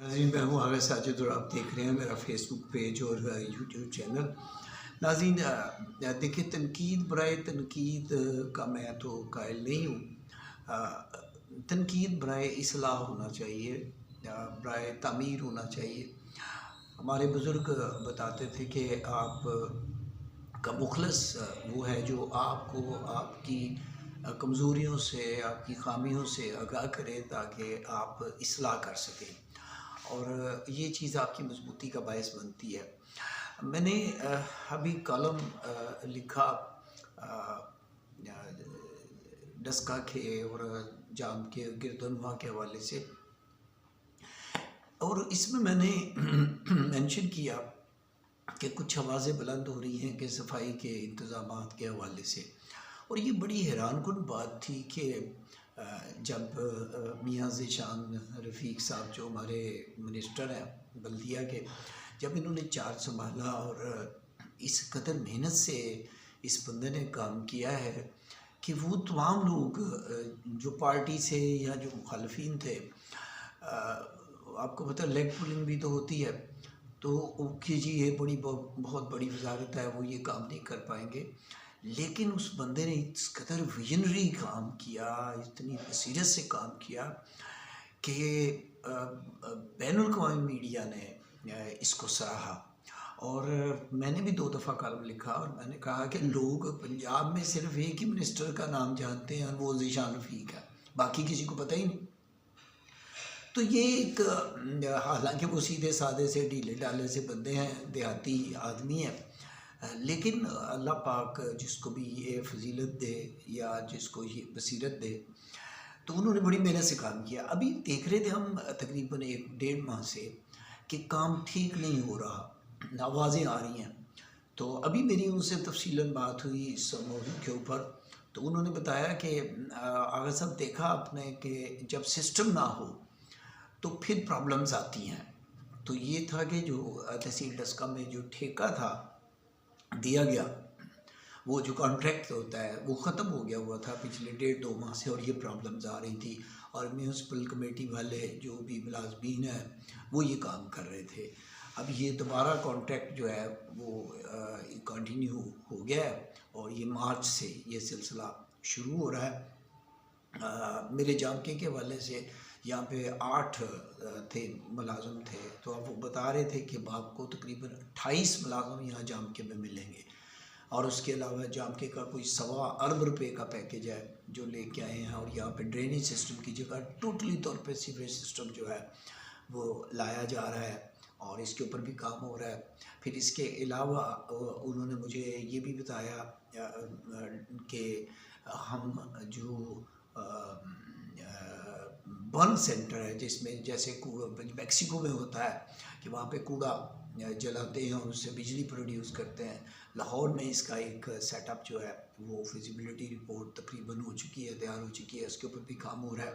नाज़रीन, मैं हूँ हारिस साजिद और आप देख रहे हैं मेरा फेसबुक पेज और यूट्यूब चैनल। नाज़रीन, देखिए, तनकीद बराए तनकीद का मैं तो कायल नहीं हूँ। तनकीद बराए इस्लाह होना चाहिए, बराए तामीर होना चाहिए। हमारे बुज़ुर्ग बताते थे कि आप का मुखलस वो है जो आपको आपकी कमज़ोरियों से, आपकी ख़ामियों से आगाह करे ताकि आप इस्लाह कर सकें, और ये चीज़ आपकी मजबूती का बायस बनती है। मैंने अभी कॉलम लिखा डस्का के और जाम के गिरदनवा के हवाले से, और इसमें मैंने मेंशन किया कि कुछ आवाज़ें बुलंद हो रही हैं कि सफाई के इंतज़ामात के हवाले से। और ये बड़ी हैरानकुन बात थी कि जब मियाँ ज़ीशान रफ़ीक साहब जो हमारे मिनिस्टर हैं बल्दिया के, जब इन्होंने चार्ज संभाला और इस कदर मेहनत से इस बंदे ने काम किया है कि वो तमाम लोग जो पार्टी से या जो मुखालफिन थे, आपको पता लेग पुलिंग भी तो होती है, तो कि जी ये बहुत बड़ी वजारत है, वो ये काम नहीं कर पाएंगे। लेकिन उस बंदे ने इस कदर विजनरी काम किया, इतनी बसीरत से काम किया कि बैनुल-अक़वामी मीडिया ने इसको सराहा। और मैंने भी 2 दफ़ा कॉलम लिखा और मैंने कहा कि लोग पंजाब में सिर्फ एक ही मिनिस्टर का नाम जानते हैं, वो ज़ीशान रफ़ीक है, बाकी किसी को पता ही नहीं। तो ये एक, हालांकि वो सीधे साधे से ढीले ढाले से बंदे हैं, देहाती आदमी हैं, लेकिन अल्लाह पाक जिसको भी ये फजीलत दे या जिसको ये बसीरत दे, तो उन्होंने बड़ी मेहनत से काम किया। अभी देख रहे थे हम तकरीबन 1-1.5 माह से कि काम ठीक नहीं हो रहा, आवाज़ें आ रही हैं। तो अभी मेरी उनसे तफसीलन बात हुई इस मौजू के ऊपर, तो उन्होंने बताया कि आगा साहब, देखा आपने कि जब सिस्टम ना हो तो फिर प्रॉब्लम्स आती हैं। तो ये था कि जो तहसील डस्का में जो ठेका था दिया गया, वो जो कॉन्ट्रैक्ट होता है वो ख़त्म हो गया हुआ था पिछले 1.5-2 माह से, और ये प्रॉब्लम्स आ रही थी, और म्यूनसिपल कमेटी वाले जो भी मुलाजमीन हैं वो ये काम कर रहे थे। अब ये दोबारा कॉन्ट्रैक्ट जो है वो कंटिन्यू हो गया है, और ये मार्च से ये सिलसिला शुरू हो रहा है। मेरे जानके के हवाले से यहाँ पे 8 थे मुलाजम थे, तो अब वो बता रहे थे कि आपको तकरीबन 28 मुलाजम यहाँ जामके में मिलेंगे, और उसके अलावा जामके का कोई 1.25 अरब रुपए का पैकेज है जो लेके आए हैं, और यहाँ पे ड्रेनेज सिस्टम की जगह टोटली तौर पे सीवरेज सिस्टम जो है वो लाया जा रहा है, और इसके ऊपर भी काम हो रहा है। फिर इसके अलावा उन्होंने मुझे ये भी बताया कि हम जो बर्न सेंटर है, जिसमें जैसे मैक्सिको में होता है कि वहाँ पे कूड़ा जलाते हैं और उससे बिजली प्रोड्यूस करते हैं, लाहौर में इसका एक सेटअप जो है वो फिजिबिलिटी रिपोर्ट तकरीबन हो चुकी है, तैयार हो चुकी है, इसके ऊपर भी काम हो रहा है।